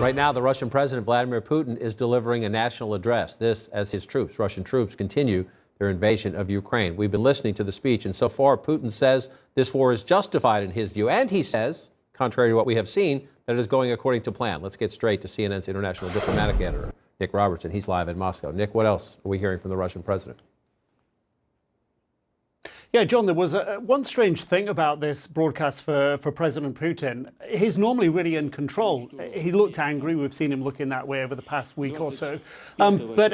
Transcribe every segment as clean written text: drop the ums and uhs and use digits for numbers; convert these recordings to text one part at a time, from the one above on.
Right now, the Russian President Vladimir Putin is delivering a national address. This as his troops, Russian troops, continue their invasion of Ukraine. We've been listening to the speech, and so far Putin says this war is justified in his view. And he says, contrary to what we have seen, that it is going according to plan. Let's get straight to CNN's international diplomatic editor, Nick Robertson. He's live in Moscow. Nick, what else are we hearing from the Russian president? Yeah, John, there was one strange thing about this broadcast for President Putin. He's normally really in control. He looked angry. We've seen him looking that way over the past week or so. But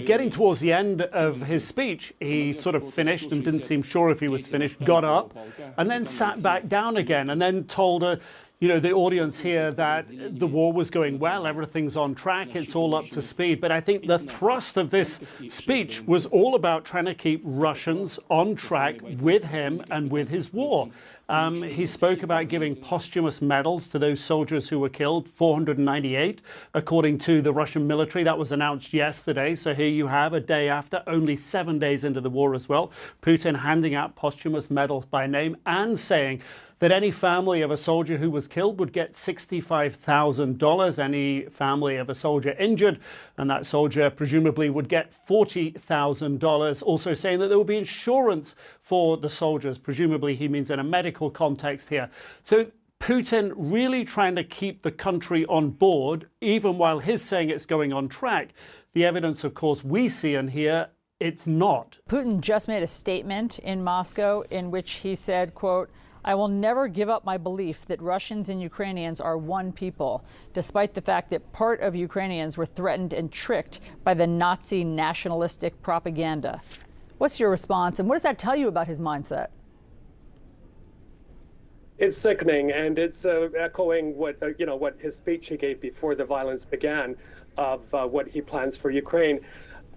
getting towards the end of his speech, he sort of finished and didn't seem sure if he was finished, got up, and then sat back down again, and then told the audience here that the war was going well, everything's on track, it's all up to speed. But I think the thrust of this speech was all about trying to keep Russians on track with him and with his war. He spoke about giving posthumous medals to those soldiers who were killed, 498, according to the Russian military. That was announced yesterday. So here you have, a day after, only 7 days into the war as well, Putin handing out posthumous medals by name and saying that any family of a soldier who was killed would get $65,000, any family of a soldier injured, and that soldier presumably would get $40,000, also saying that there will be insurance for the soldiers. Presumably he means in a medical context here. So Putin really trying to keep the country on board, even while he's saying it's going on track. The evidence, of course, we see and hear, it's not. Putin just made a statement in Moscow in which he said, quote, "I will never give up my belief that Russians and Ukrainians are one people, despite the fact that part of Ukrainians were threatened and tricked by the Nazi nationalistic propaganda." What's your response, and what does that tell you about his mindset? It's sickening, and it's echoing what his speech he gave before the violence began, of what he plans for Ukraine.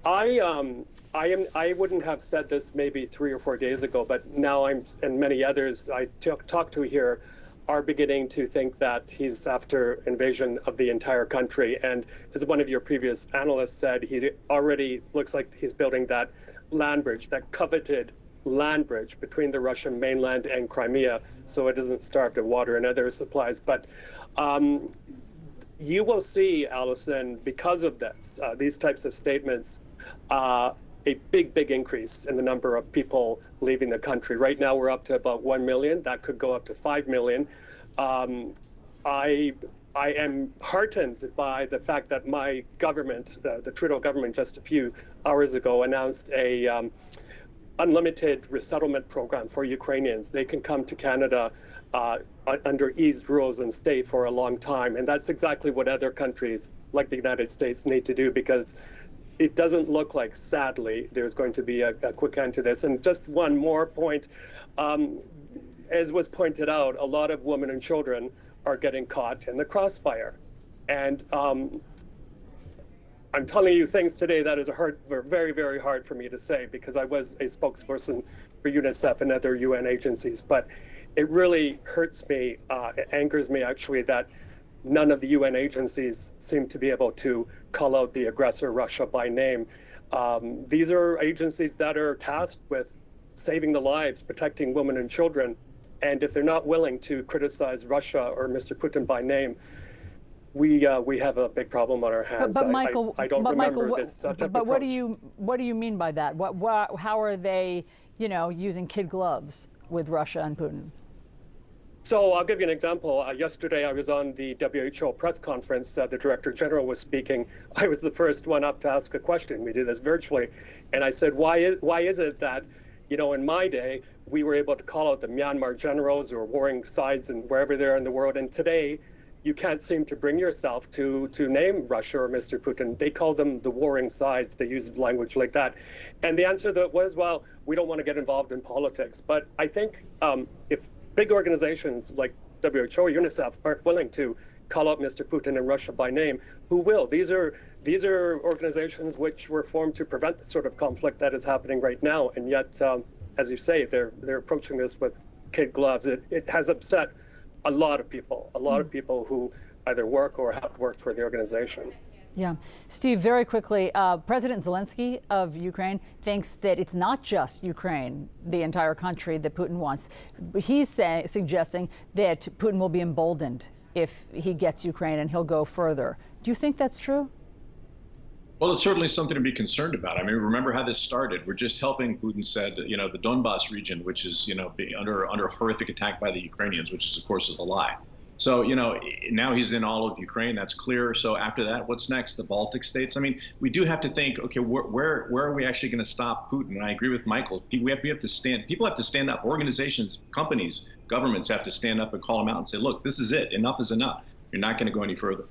I wouldn't have said this maybe 3 or 4 days ago, but now and many others I talk to here are beginning to think that he's after invasion of the entire country. And as one of your previous analysts said, he already looks like he's building that land bridge, that coveted land bridge between the Russian mainland and Crimea, so it doesn't starve of water and other supplies. But you will see, Allison, because of this, these types of statements, a big increase in the number of people leaving the country. Right now, we're up to about 1 million. That could go up to 5 million. I am heartened by the fact that my government, the Trudeau government, just a few hours ago announced a unlimited resettlement program for Ukrainians. They can come to Canada under eased rules and stay for a long time. And that's exactly what other countries like the United States need to do, because it doesn't look like, sadly, there's going to be a quick end to this. And just one more point, as was pointed out, a lot of women and children are getting caught in the crossfire. And I'm telling you things today that were very, very hard for me to say, because I was a spokesperson for UNICEF and other UN agencies. But it really hurts me, it angers me actually, that none of the UN agencies seem to be able to call out the aggressor, Russia, by name. These are agencies that are tasked with saving the lives, protecting women and children. And if they're not willing to criticize Russia or Mr. Putin by name, we have a big problem on our hands. But Michael, I don't remember this type of But what approach. do you mean by that? How are they, using kid gloves with Russia and Putin? So I'll give you an example. Yesterday, I was on the WHO press conference. The Director General was speaking. I was the first one up to ask a question. We did this virtually. And I said, why is it that, in my day, we were able to call out the Myanmar generals or warring sides and wherever they are in the world. And today, you can't seem to bring yourself to name Russia or Mr. Putin. They call them the warring sides. They use language like that. And the answer to it was, well, we don't want to get involved in politics. But I think if big organizations like WHO or UNICEF aren't willing to call out Mr. Putin and Russia by name, who will? These are organizations which were formed to prevent the sort of conflict that is happening right now. And yet, as you say, they're approaching this with kid gloves. It has upset a lot of people who either work or have worked for the organization. Yeah. Steve, very quickly, President Zelensky of Ukraine thinks that it's not just Ukraine, the entire country, that Putin wants. He's suggesting that Putin will be emboldened if he gets Ukraine and he'll go further. Do you think that's true? Well, it's certainly something to be concerned about. I mean, remember how this started. We're just helping, Putin said, the Donbas region, which is, being under horrific attack by the Ukrainians, which is, of course, is a lie. So, now he's in all of Ukraine. That's clear. So after that, what's next? The Baltic states? I mean, we do have to think, okay, where are we actually going to stop Putin? And I agree with Michael. People have to stand up. Organizations, companies, governments have to stand up and call him out and say, look, this is it. Enough is enough. You're not going to go any further.